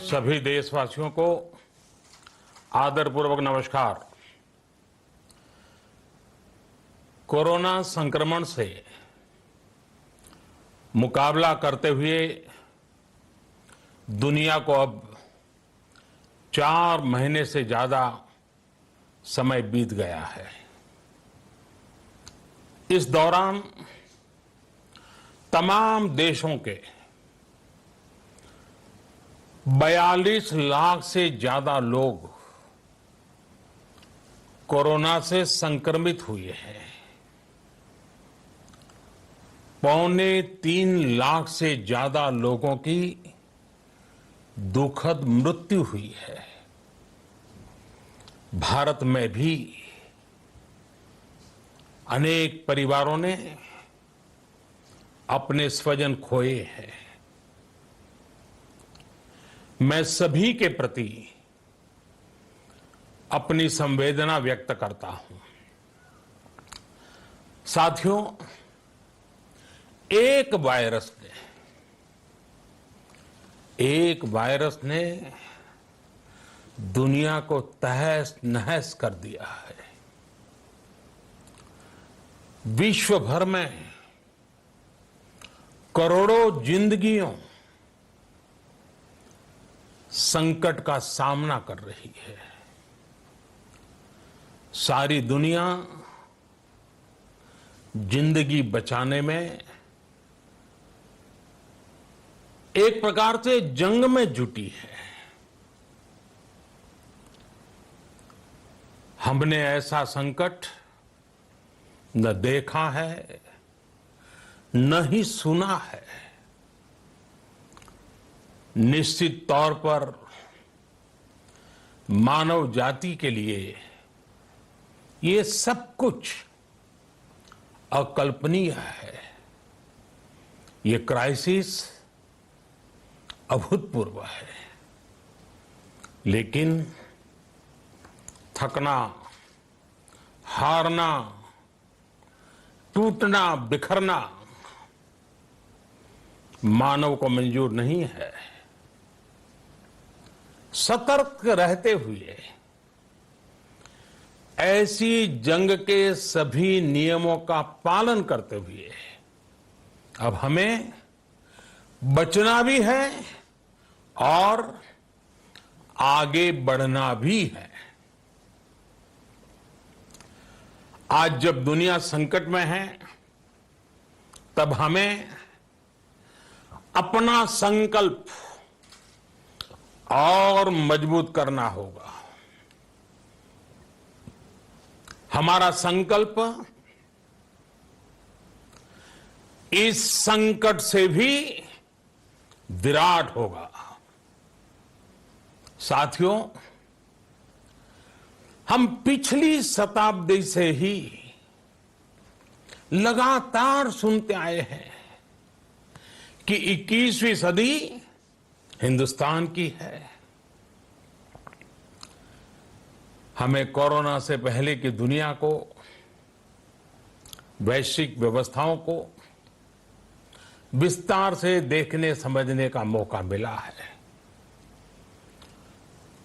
सभी देशवासियों को आदरपूर्वक नमस्कार। कोरोना संक्रमण से मुकाबला करते हुए दुनिया को अब 4 महीने से ज्यादा समय बीत गया है। इस दौरान तमाम देशों के 42 लाख से ज्यादा लोग कोरोना से संक्रमित हुए हैं। 2.25 लाख से ज्यादा लोगों की दुखद मृत्यु हुई है। भारत में भी अनेक परिवारों ने अपने स्वजन खोए हैं। मैं सभी के प्रति अपनी संवेदना व्यक्त करता हूं। साथियों, एक वायरस ने दुनिया को तहस नहस कर दिया है। विश्व भर में करोड़ों जिंदगियों संकट का सामना कर रही है। सारी दुनिया जिंदगी बचाने में एक प्रकार से जंग में जुटी है। हमने ऐसा संकट न देखा है, न ही सुना है। निश्चित तौर पर मानव जाति के लिए ये सब कुछ अकल्पनीय है। ये क्राइसिस अभूतपूर्व है, लेकिन थकना, हारना, टूटना, बिखरना मानव को मंजूर नहीं है। सतर्क रहते हुए ऐसी जंग के सभी नियमों का पालन करते हुए अब हमें बचना भी है और आगे बढ़ना भी है। आज जब दुनिया संकट में है, तब हमें अपना संकल्प और मजबूत करना होगा। हमारा संकल्प इस संकट से भी विराट होगा। साथियों, हम पिछली शताब्दी से ही लगातार सुनते आए हैं कि 21वीं सदी हिंदुस्तान की है। हमें कोरोना से पहले की दुनिया को, वैश्विक व्यवस्थाओं को विस्तार से देखने समझने का मौका मिला है।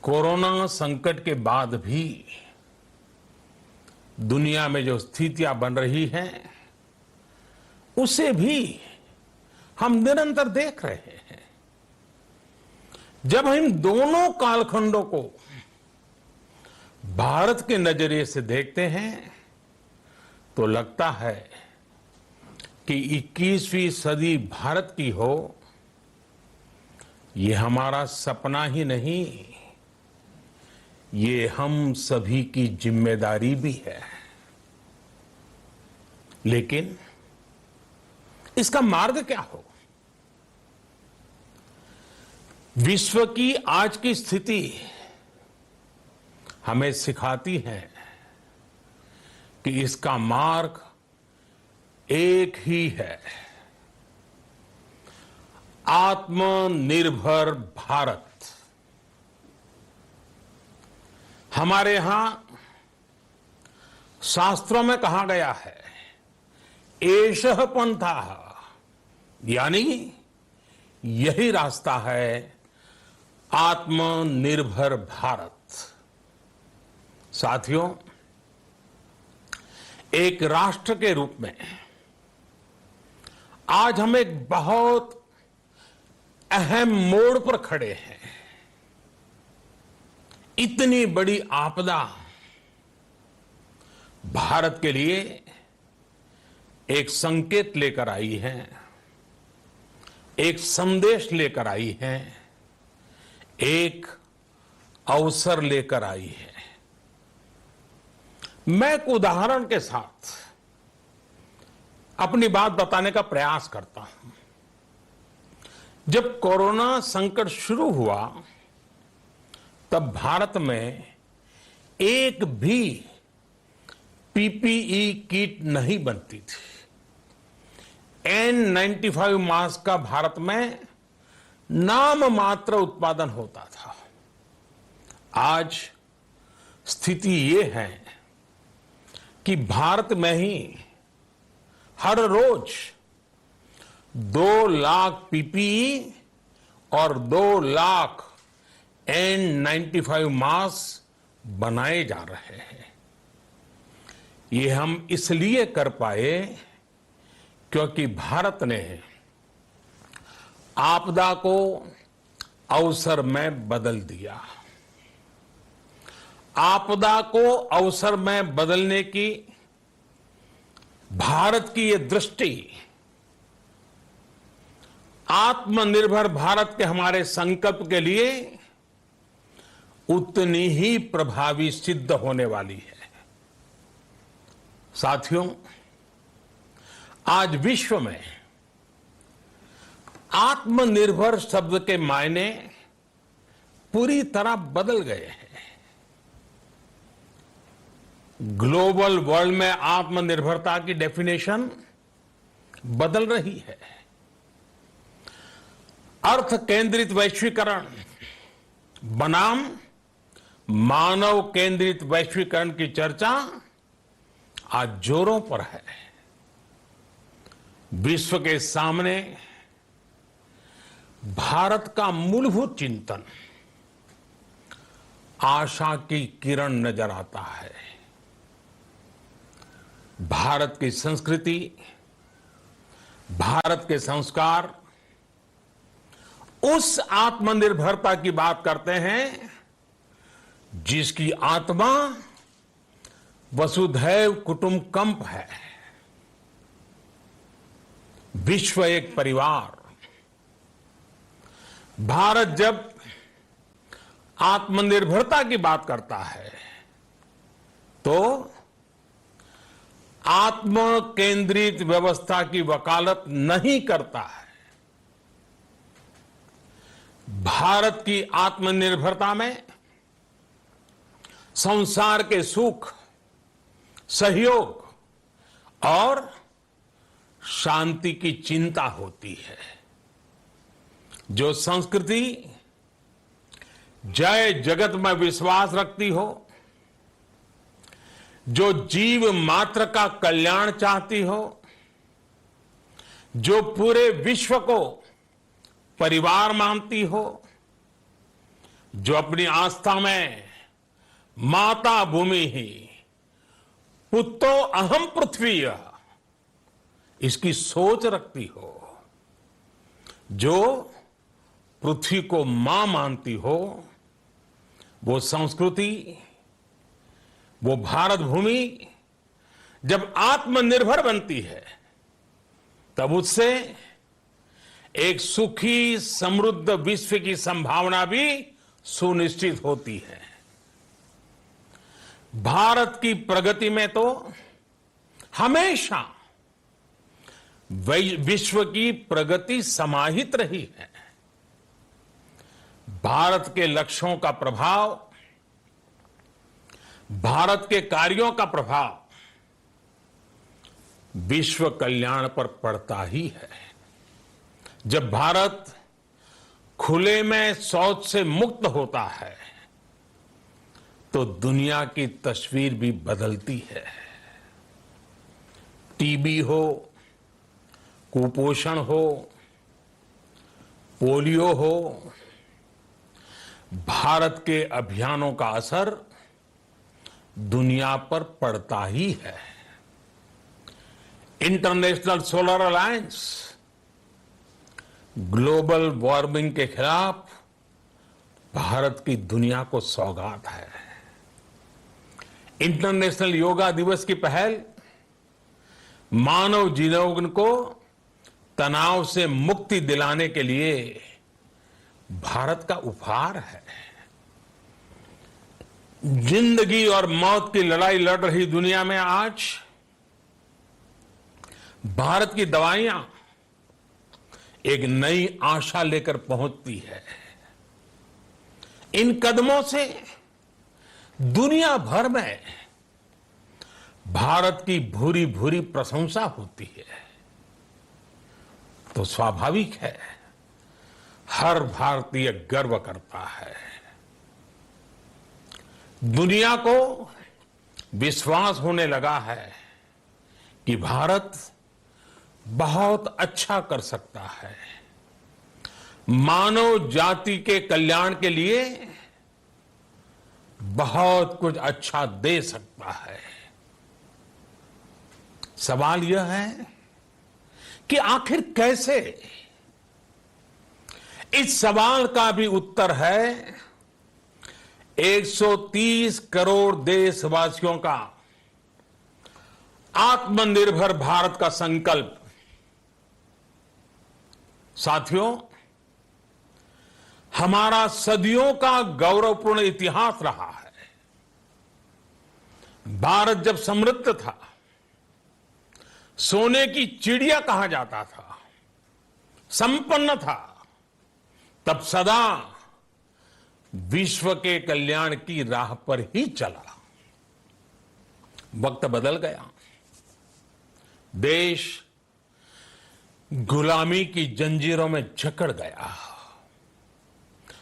कोरोना संकट के बाद भी दुनिया में जो स्थितियां बन रही हैं, उसे भी हम निरंतर देख रहे हैं। जब हम दोनों कालखंडों को भारत के नजरिए से देखते हैं, तो लगता है कि 21वीं सदी भारत की हो, ये हमारा सपना ही नहीं, ये हम सभी की जिम्मेदारी भी है। लेकिन इसका मार्ग क्या हो? विश्व की आज की स्थिति हमें सिखाती है कि इसका मार्ग एक ही है, आत्मनिर्भर भारत। हमारे यहां शास्त्रों में कहा गया है, एषः पंथः, यानी यही रास्ता है आत्मनिर्भर भारत। साथियों, एक राष्ट्र के रूप में आज हम एक बहुत अहम मोड़ पर खड़े हैं। इतनी बड़ी आपदा भारत के लिए एक संकेत लेकर आई है, एक संदेश लेकर आई है, एक अवसर लेकर आई है। मैं एक उदाहरण के साथ अपनी बात बताने का प्रयास करता हूं। जब कोरोना संकट शुरू हुआ तब भारत में एक भी पीपीई किट नहीं बनती थी। N95 मास्क का भारत में नाम मात्र उत्पादन होता था। आज स्थिति ये है कि भारत में ही हर रोज 2 लाख पीपीई और 2 लाख N95 मास्क बनाए जा रहे हैं। ये हम इसलिए कर पाए क्योंकि भारत ने आपदा को अवसर में बदल दिया। आपदा को अवसर में बदलने की भारत की ये दृष्टि आत्मनिर्भर भारत के हमारे संकल्प के लिए उतनी ही प्रभावी सिद्ध होने वाली है। साथियों, आज विश्व में आत्मनिर्भर शब्द के मायने पूरी तरह बदल गए हैं। ग्लोबल वर्ल्ड में आत्मनिर्भरता की डेफिनेशन बदल रही है। अर्थ केंद्रित वैश्वीकरण बनाम मानव केंद्रित वैश्वीकरण की चर्चा आज जोरों पर है। विश्व के सामने भारत का मूलभूत चिंतन आशा की किरण नजर आता है। भारत की संस्कृति, भारत के संस्कार उस आत्मनिर्भरता की बात करते हैं जिसकी आत्मा वसुधैव कुटुंबकम है। विश्व एक परिवार। भारत जब आत्मनिर्भरता की बात करता है तो आत्म केंद्रित व्यवस्था की वकालत नहीं करता है। भारत की आत्मनिर्भरता में संसार के सुख, सहयोग और शांति की चिंता होती है। जो संस्कृति जय जगत में विश्वास रखती हो, जो जीव मात्र का कल्याण चाहती हो, जो पूरे विश्व को परिवार मानती हो, जो अपनी आस्था में माता भूमि ही पुत्रो अहम पृथ्वी इसकी सोच रखती हो, जो पृथ्वी को मां मानती हो, वो संस्कृति, वो भारत भूमि जब आत्मनिर्भर बनती है तब उससे एक सुखी समृद्ध विश्व की संभावना भी सुनिश्चित होती है। भारत की प्रगति में तो हमेशा विश्व की प्रगति समाहित रही है। भारत के लक्ष्यों का प्रभाव, भारत के कार्यों का प्रभाव विश्व कल्याण पर पड़ता ही है। जब भारत खुले में शौच से मुक्त होता है तो दुनिया की तस्वीर भी बदलती है। टीबी हो, कुपोषण हो, पोलियो हो, भारत के अभियानों का असर दुनिया पर पड़ता ही है। International solar alliance global warming के खिलाफ भारत की दुनिया को सौगात है। इंटरनेशनल योगा दिवस की पहल मानव जीवन को तनाव से मुक्ति दिलाने के लिए भारत का उपहार है। जिंदगी और मौत की लड़ाई लड़ रही दुनिया में आज भारत की दवाइयां एक नई आशा लेकर पहुंचती है। इन कदमों से दुनिया भर में भारत की भूरी भूरी प्रशंसा होती है। तो स्वाभाविक है, हर भारतीय गर्व करता है। दुनिया को विश्वास होने लगा है कि भारत बहुत अच्छा कर सकता है, मानव जाति के कल्याण के लिए बहुत कुछ अच्छा दे सकता है। सवाल यह है कि आखिर कैसे? इस सवाल का भी उत्तर है 130 करोड़ देशवासियों का आत्मनिर्भर भारत का संकल्प। साथियों, हमारा सदियों का गौरवपूर्ण इतिहास रहा है। भारत जब समृद्ध था, सोने की चिड़िया कहा जाता था, संपन्न था, तब सदा विश्व के कल्याण की राह पर ही चला। वक्त बदल गया, देश गुलामी की जंजीरों में जकड़ गया।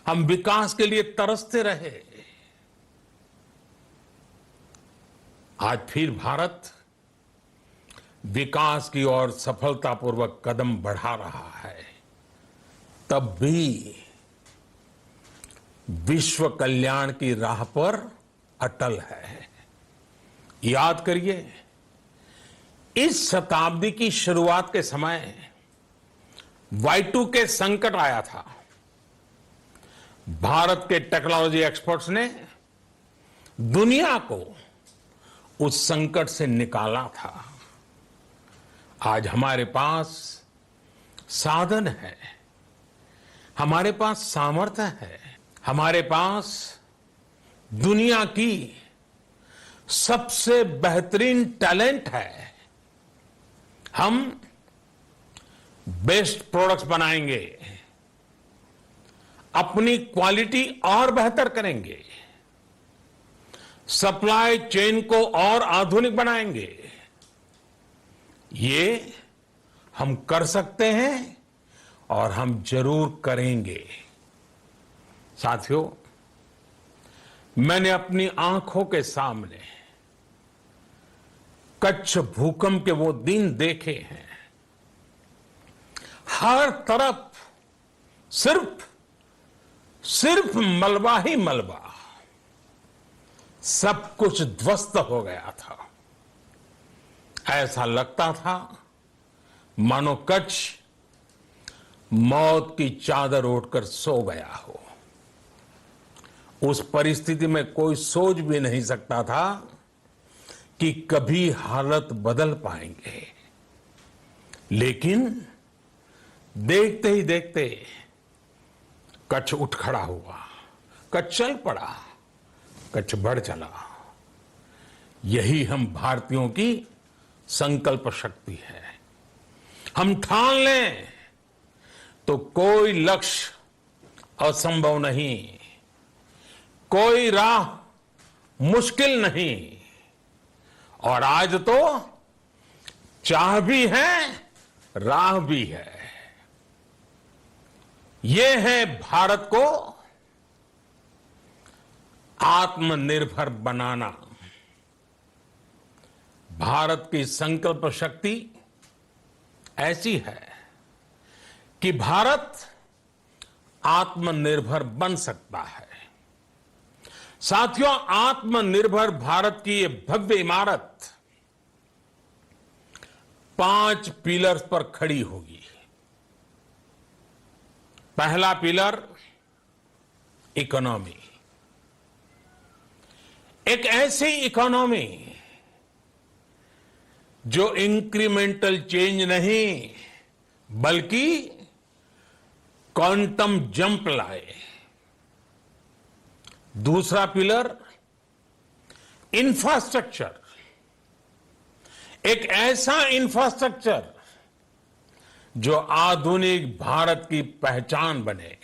हम विकास के लिए तरसते रहे। आज फिर भारत विकास की ओर सफलतापूर्वक कदम बढ़ा रहा है। तब भी विश्व कल्याण की राह पर अटल है। याद करिए, इस शताब्दी की शुरुआत के समय Y2K संकट आया था। भारत के टेक्नोलॉजी एक्सपर्ट्स ने दुनिया को उस संकट से निकाला था। आज हमारे पास साधन है, हमारे पास सामर्थ्य है, हमारे पास दुनिया की सबसे बेहतरीन टैलेंट है। हम बेस्ट प्रोडक्ट्स बनाएंगे, अपनी क्वालिटी और बेहतर करेंगे, सप्लाई चेन को और आधुनिक बनाएंगे। ये हम कर सकते हैं और हम जरूर करेंगे। साथियों, मैंने अपनी आंखों के सामने कच्छ भूकंप के वो दिन देखे हैं। हर तरफ सिर्फ मलबा ही मलबा, सब कुछ ध्वस्त हो गया था। ऐसा लगता था मानो कच्छ मौत की चादर ओढ़कर सो गया हो। उस परिस्थिति में कोई सोच भी नहीं सकता था कि कभी हालत बदल पाएंगे। लेकिन देखते ही देखते कच्छ उठ खड़ा हुआ, कच्छ चल पड़ा, कच्छ बढ़ चला। यही हम भारतीयों की संकल्प शक्ति है। हम ठान लें तो कोई लक्ष्य असंभव नहीं, कोई राह मुश्किल नहीं। और आज तो चाह भी है, राह भी है। ये है भारत को आत्मनिर्भर बनाना। भारत की संकल्प शक्ति ऐसी है कि भारत आत्मनिर्भर बन सकता है। साथियों, आत्मनिर्भर भारत की ये भव्य इमारत 5 पिलर्स पर खड़ी होगी। पहला पिलर इकोनॉमी। एक ऐसी इकोनॉमी जो इंक्रीमेंटल चेंज नहीं बल्कि क्वांटम जंप लाए। दूसरा पिलर इंफ्रास्ट्रक्चर। एक ऐसा इंफ्रास्ट्रक्चर जो आधुनिक भारत की पहचान बने।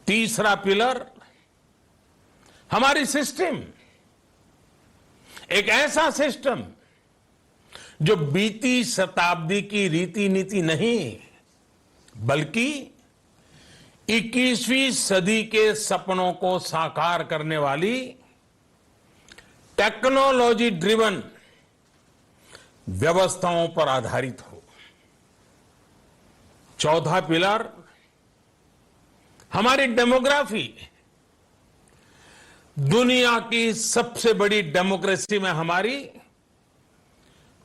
तीसरा पिलर हमारी सिस्टम। एक ऐसा सिस्टम जो बीती शताब्दी की रीति नीति नहीं बल्कि 21वीं सदी के सपनों को साकार करने वाली टेक्नोलॉजी ड्रिवन व्यवस्थाओं पर आधारित हो। चौथा पिलर हमारी डेमोग्राफी। दुनिया की सबसे बड़ी डेमोक्रेसी में हमारी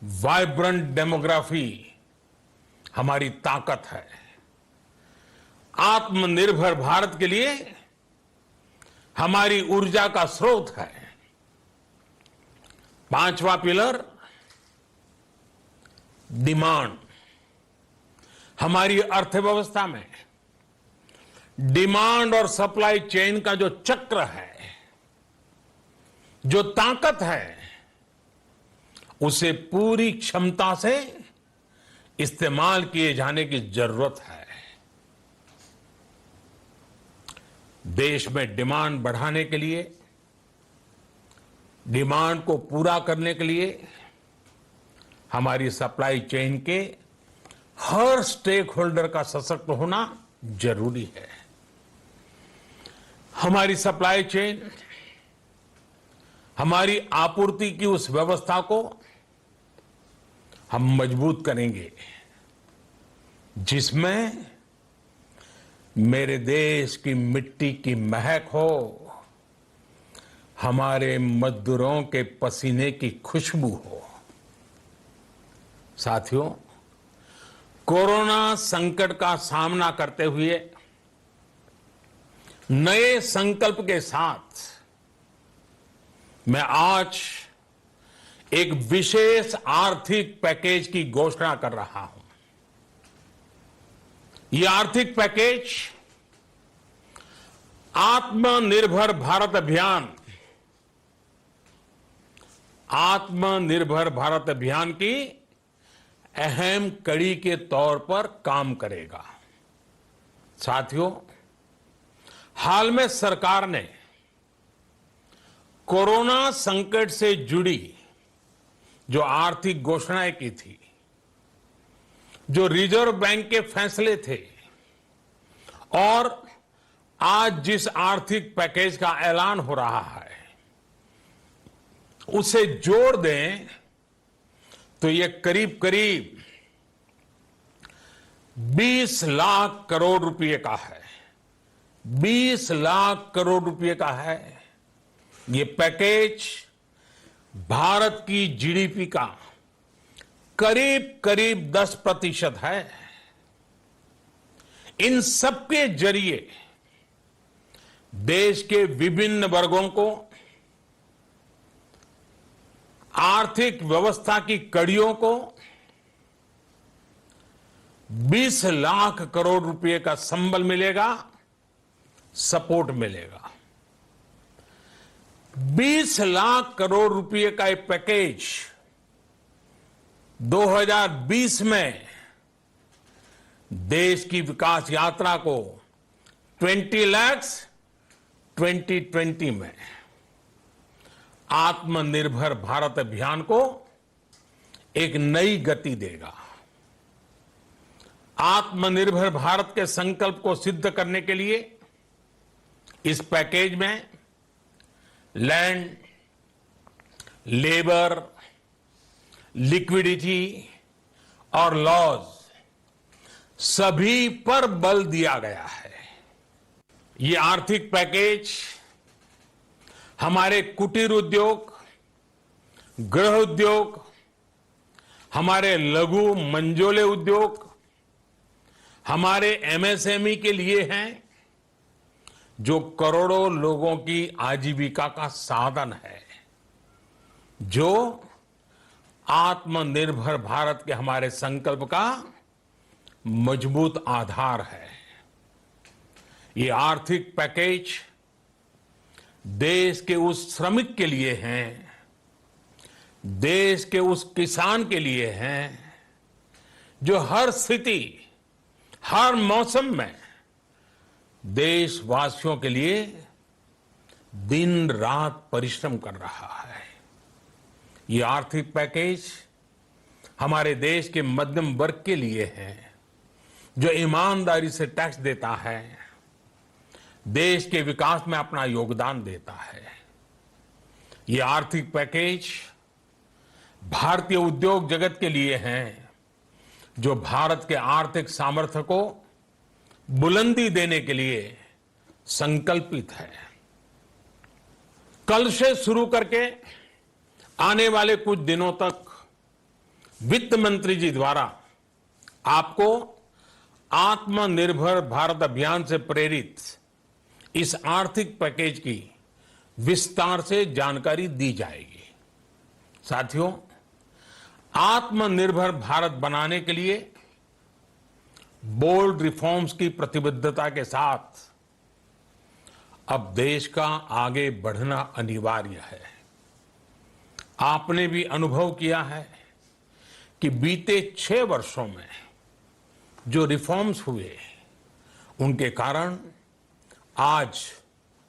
वाइब्रेंट डेमोग्राफी हमारी ताकत है। आत्मनिर्भर भारत के लिए हमारी ऊर्जा का स्रोत है। पांचवा पिलर डिमांड। हमारी अर्थव्यवस्था में डिमांड और सप्लाई चेन का जो चक्र है, जो ताकत है, उसे पूरी क्षमता से इस्तेमाल किए जाने की जरूरत है। देश में डिमांड बढ़ाने के लिए, डिमांड को पूरा करने के लिए हमारी सप्लाई चेन के हर स्टेक होल्डर का सशक्त होना जरूरी है। हमारी सप्लाई चेन, हमारी आपूर्ति की उस व्यवस्था को हम मजबूत करेंगे जिसमें मेरे देश की मिट्टी की महक हो, हमारे मजदूरों के पसीने की खुशबू हो। साथियों, कोरोना संकट का सामना करते हुए नए संकल्प के साथ मैं आज एक विशेष आर्थिक पैकेज की घोषणा कर रहा हूं। यह आर्थिक पैकेज आत्मनिर्भर भारत अभियान, आत्मनिर्भर भारत अभियान की अहम कड़ी के तौर पर काम करेगा। साथियों, हाल में सरकार ने कोरोना संकट से जुड़ी जो आर्थिक घोषणाएं की थी, जो रिजर्व बैंक के फैसले थे और आज जिस आर्थिक पैकेज का ऐलान हो रहा है, उसे जोड़ दें तो ये करीब करीब 20 लाख करोड़ रुपए का है। 20 लाख करोड़ रुपए का है। ये पैकेज भारत की जीडीपी का करीब करीब 10% है। इन सबके जरिए देश के विभिन्न वर्गों को आर्थिक व्यवस्था की कड़ियों को 20 लाख करोड़ रुपए का संबल मिलेगा, सपोर्ट मिलेगा। 20 लाख करोड़ रुपए का एक पैकेज 2020 में देश की विकास यात्रा को 20 लाख 2020 में आत्मनिर्भर भारत अभियान को एक नई गति देगा। आत्मनिर्भर भारत के संकल्प को सिद्ध करने के लिए इस पैकेज में लैंड, लेबर, लिक्विडिटी और लॉज सभी पर बल दिया गया है। ये आर्थिक पैकेज हमारे कुटीर उद्योग, गृह उद्योग, हमारे लघु मंझोले उद्योग, हमारे एमएसएमई के लिए हैं, जो करोड़ों लोगों की आजीविका का साधन है, जो आत्मनिर्भर भारत के हमारे संकल्प का मजबूत आधार है। ये आर्थिक पैकेज देश के उस श्रमिक के लिए हैं, देश के उस किसान के लिए हैं, जो हर स्थिति, हर मौसम में देशवासियों के लिए दिन रात परिश्रम कर रहा है। ये आर्थिक पैकेज हमारे देश के मध्यम वर्ग के लिए है, जो ईमानदारी से टैक्स देता है, देश के विकास में अपना योगदान देता है। ये आर्थिक पैकेज भारतीय उद्योग जगत के लिए है, जो भारत के आर्थिक सामर्थ्य को बुलंदी देने के लिए संकल्पित है। कल से शुरू करके आने वाले कुछ दिनों तक वित्त मंत्री जी द्वारा आपको आत्मनिर्भर भारत अभियान से प्रेरित इस आर्थिक पैकेज की विस्तार से जानकारी दी जाएगी। साथियों, आत्मनिर्भर भारत बनाने के लिए बोल्ड रिफॉर्म्स की प्रतिबद्धता के साथ अब देश का आगे बढ़ना अनिवार्य है। आपने भी अनुभव किया है कि बीते 6 वर्षों में जो रिफॉर्म्स हुए, उनके कारण आज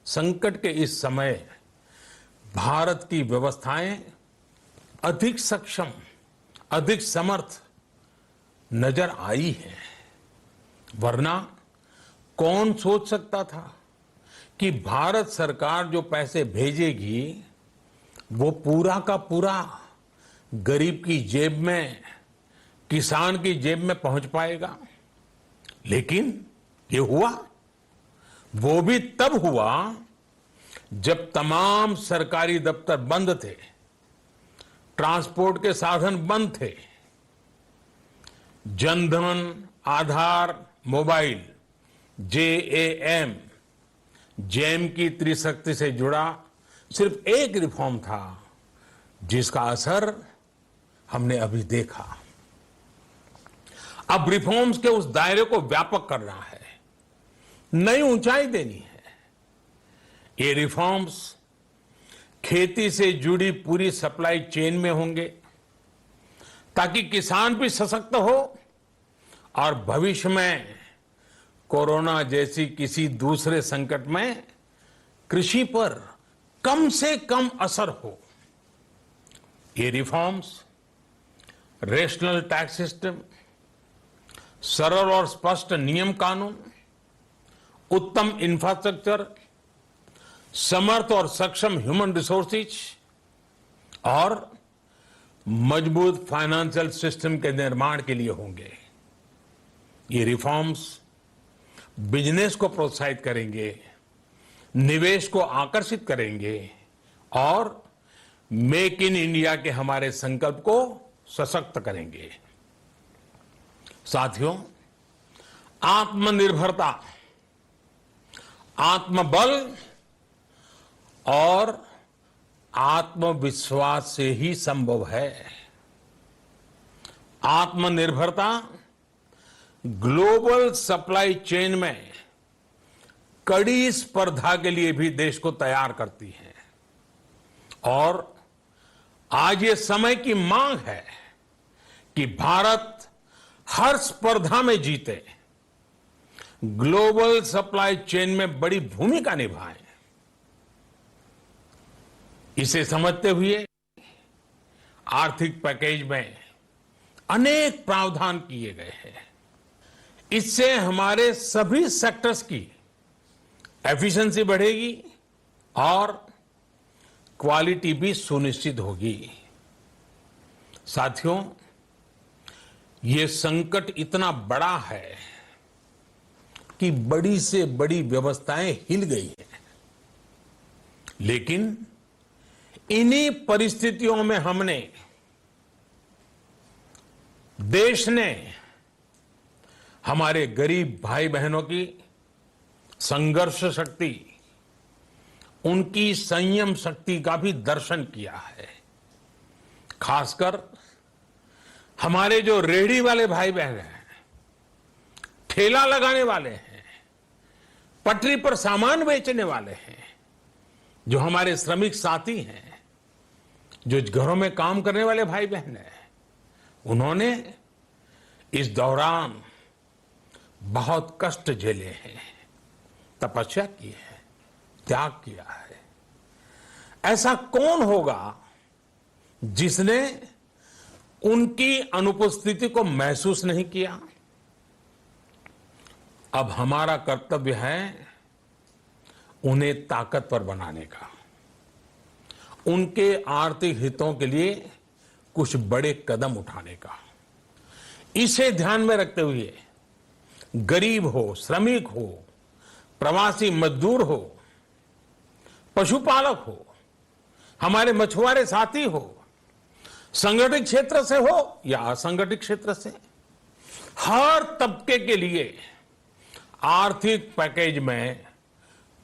संकट के इस समय भारत की व्यवस्थाएं अधिक सक्षम, अधिक समर्थ नजर आई हैं। वरना कौन सोच सकता था कि भारत सरकार जो पैसे भेजेगी वो पूरा का पूरा गरीब की जेब में, किसान की जेब में पहुंच पाएगा। लेकिन ये हुआ, वो भी तब हुआ जब तमाम सरकारी दफ्तर बंद थे, ट्रांसपोर्ट के साधन बंद थे। जनधन, आधार, मोबाइल, जेएएम, जेम की त्रिशक्ति से जुड़ा सिर्फ एक रिफॉर्म था, जिसका असर हमने अभी देखा। अब रिफॉर्म्स के उस दायरे को व्यापक करना है, नई ऊंचाई देनी है। ये रिफॉर्म्स खेती से जुड़ी पूरी सप्लाई चेन में होंगे, ताकि किसान भी सशक्त हो और भविष्य में कोरोना जैसी किसी दूसरे संकट में कृषि पर कम से कम असर हो। ये रिफॉर्म्स रेशनल टैक्स सिस्टम, सरल और स्पष्ट नियम कानून, उत्तम इंफ्रास्ट्रक्चर, समर्थ और सक्षम ह्यूमन रिसोर्सेज और मजबूत फाइनेंशियल सिस्टम के निर्माण के लिए होंगे। ये रिफॉर्म्स बिजनेस को प्रोत्साहित करेंगे, निवेश को आकर्षित करेंगे और मेक इन इंडिया के हमारे संकल्प को सशक्त करेंगे। साथियों, आत्मनिर्भरता, आत्मबल और आत्मविश्वास से ही संभव है। आत्मनिर्भरता ग्लोबल सप्लाई चेन में कड़ी स्पर्धा के लिए भी देश को तैयार करती है और आज ये समय की मांग है कि भारत हर स्पर्धा में जीते, ग्लोबल सप्लाई चेन में बड़ी भूमिका निभाए। इसे समझते हुए आर्थिक पैकेज में अनेक प्रावधान किए गए हैं। इससे हमारे सभी सेक्टर्स की एफिशिएंसी बढ़ेगी और क्वालिटी भी सुनिश्चित होगी। साथियों, ये संकट इतना बड़ा है कि बड़ी से बड़ी व्यवस्थाएं हिल गई हैं। लेकिन इन्हीं परिस्थितियों में हमने, देश ने हमारे गरीब भाई बहनों की संघर्ष शक्ति, उनकी संयम शक्ति का भी दर्शन किया है। खासकर हमारे जो रेहड़ी वाले भाई बहन हैं, ठेला लगाने वाले हैं, पटरी पर सामान बेचने वाले हैं, जो हमारे श्रमिक साथी हैं, जो घरों में काम करने वाले भाई बहन हैं, उन्होंने इस दौरान बहुत कष्ट झेले हैं, तपस्या की है, त्याग किया है। ऐसा कौन होगा जिसने उनकी अनुपस्थिति को महसूस नहीं किया? अब हमारा कर्तव्य है उन्हें ताकतवर बनाने का, उनके आर्थिक हितों के लिए कुछ बड़े कदम उठाने का। इसे ध्यान में रखते हुए गरीब हो, श्रमिक हो, प्रवासी मजदूर हो, पशुपालक हो, हमारे मछुआरे साथी हो, संगठित क्षेत्र से हो या असंगठित क्षेत्र से, हर तबके के लिए आर्थिक पैकेज में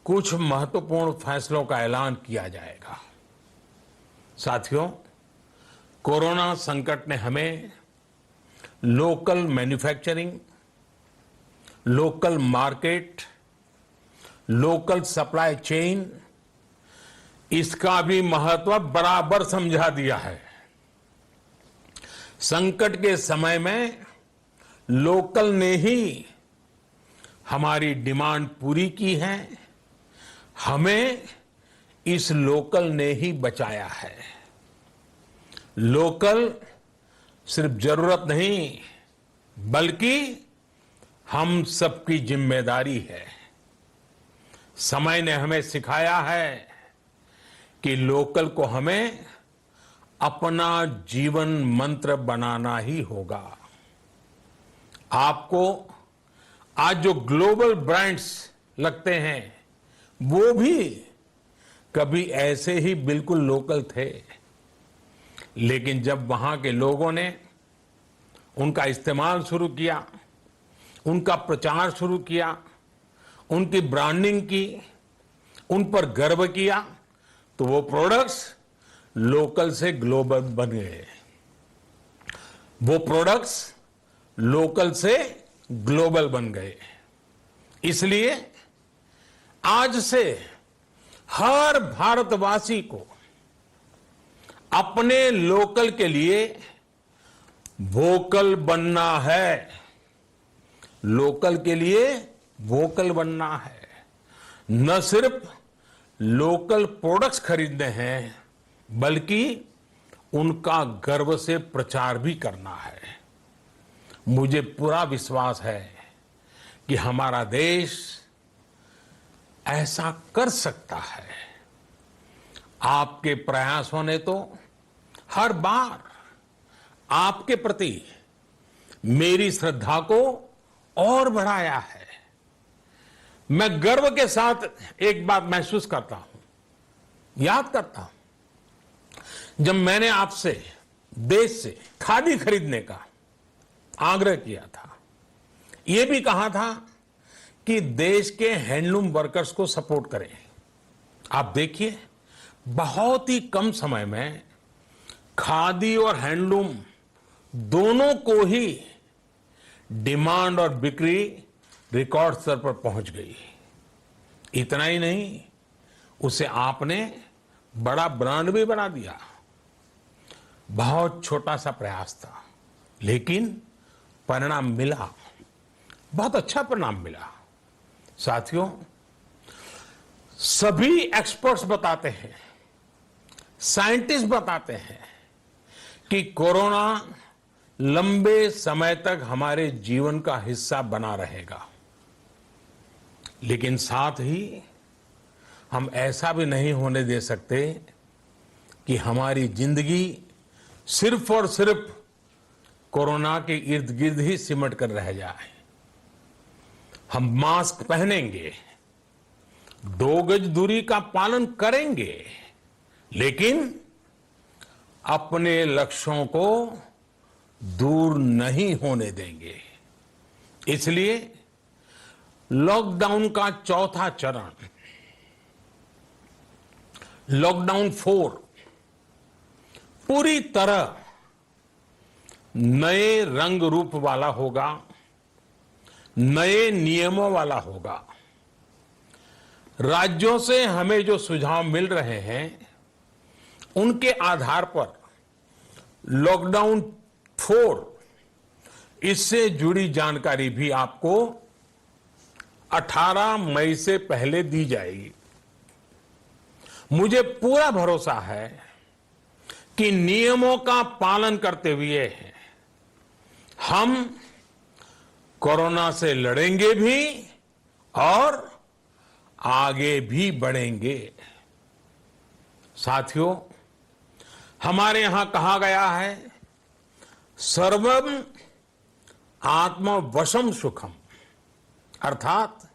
कुछ महत्वपूर्ण फैसलों का ऐलान किया जाएगा। साथियों, कोरोना संकट ने हमें local manufacturing, local market, local supply chain, इसका भी महत्व बराबर समझा दिया है। संकट के समय में लोकल ने ही हमारी डिमांड पूरी की है, हमें इस लोकल ने ही बचाया है। लोकल सिर्फ जरूरत नहीं, बल्कि हम सबकी जिम्मेदारी है। समय ने हमें सिखाया है कि लोकल को हमें अपना जीवन मंत्र बनाना ही होगा। आपको आज जो ग्लोबल ब्रांड्स लगते हैं, वो भी कभी ऐसे ही बिल्कुल लोकल थे, लेकिन जब वहां के लोगों ने उनका इस्तेमाल शुरू किया, उनका प्रचार शुरू किया, उनकी ब्रांडिंग की, उन पर गर्व किया, तो वो प्रोडक्ट्स लोकल से ग्लोबल बन गए। वो प्रोडक्ट्स लोकल से ग्लोबल बन गए। इसलिए आज से हर भारतवासी को अपने लोकल के लिए वोकल बनना है। लोकल के लिए वोकल बनना है। न सिर्फ लोकल प्रोडक्ट्स खरीदने हैं, बल्कि उनका गर्व से प्रचार भी करना है। मुझे पूरा विश्वास है कि हमारा देश ऐसा कर सकता है। आपके प्रयासों ने तो हर बार आपके प्रति मेरी श्रद्धा को और बढ़ाया है। मैं गर्व के साथ एक बात महसूस करता हूं, याद करता हूं, जब मैंने आपसे देश से खादी खरीदने का आग्रह किया था, यह भी कहा था कि देश के हैंडलूम वर्कर्स को सपोर्ट करें। आप देखिए, बहुत ही कम समय में खादी और हैंडलूम दोनों को ही डिमांड और बिक्री रिकॉर्ड स्तर पर पहुंच गई। इतना ही नहीं, उसे आपने बड़ा ब्रांड भी बना दिया। बहुत छोटा सा प्रयास था, लेकिन परिणाम मिला, बहुत अच्छा परिणाम मिला। साथियों, सभी एक्सपर्ट्स बताते हैं, साइंटिस्ट बताते हैं कि कोरोना लंबे समय तक हमारे जीवन का हिस्सा बना रहेगा। लेकिन साथ ही हम ऐसा भी नहीं होने दे सकते कि हमारी जिंदगी सिर्फ और सिर्फ कोरोना के इर्द गिर्द ही सिमट कर रह जाए। हम मास्क पहनेंगे, 2 गज दूरी का पालन करेंगे, लेकिन अपने लक्ष्यों को दूर नहीं होने देंगे। इसलिए लॉकडाउन का चौथा चरण, लॉकडाउन 4, पूरी तरह नए रंग रूप वाला होगा, नए नियमों वाला होगा। राज्यों से हमें जो सुझाव मिल रहे हैं, उनके आधार पर लॉकडाउन 4, इससे जुड़ी जानकारी भी आपको 18 मई से पहले दी जाएगी। मुझे पूरा भरोसा है कि नियमों का पालन करते हुए हम कोरोना से लड़ेंगे भी और आगे भी बढ़ेंगे। साथियों, हमारे यहां कहा गया है, सर्वम आत्मवशम सुखम, अर्थात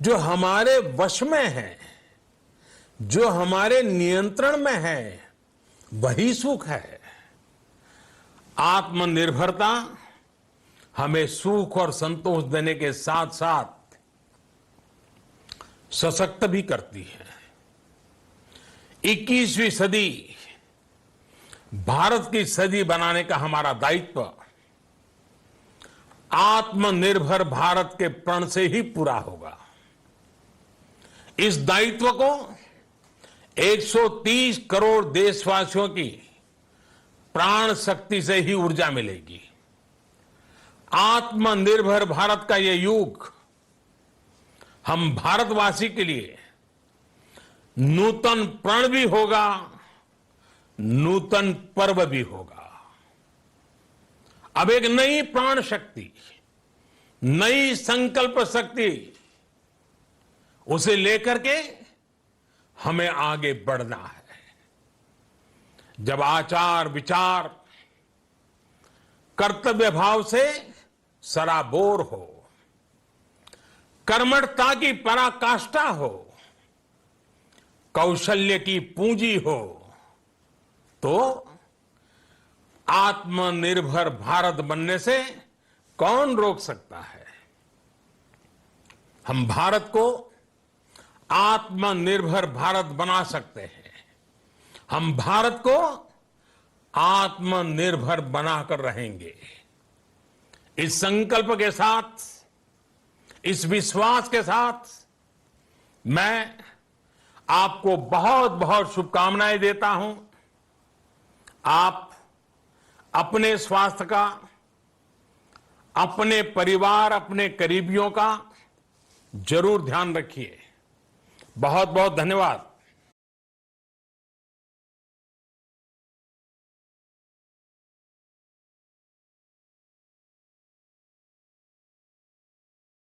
जो हमारे वश में है, जो हमारे नियंत्रण में है, वही सुख है। आत्मनिर्भरता हमें सुख और संतोष देने के साथ साथ सशक्त भी करती है। 21वीं सदी भारत की सदी बनाने का हमारा दायित्व आत्मनिर्भर भारत के प्रण से ही पूरा होगा। इस दायित्व को 130 करोड़ देशवासियों की प्राण शक्ति से ही ऊर्जा मिलेगी। आत्मनिर्भर भारत का ये युग हम भारतवासी के लिए नूतन प्रण भी होगा, नूतन पर्व भी होगा। अब एक नई प्राण शक्ति, नई संकल्प शक्ति, उसे लेकर के हमें आगे बढ़ना है। जब आचार विचार कर्तव्य भाव से सराबोर हो, कर्मठता की पराकाष्ठा हो, कौशल्य की पूंजी हो, तो आत्मनिर्भर भारत बनने से कौन रोक सकता है। हम भारत को आत्मनिर्भर भारत बना सकते हैं। हम भारत को आत्मनिर्भर बनाकर रहेंगे। इस संकल्प के साथ, इस विश्वास के साथ मैं आपको बहुत बहुत शुभकामनाएं देता हूं। आप अपने स्वास्थ्य का, अपने परिवार, अपने करीबियों का जरूर ध्यान रखिए। बहुत बहुत धन्यवाद।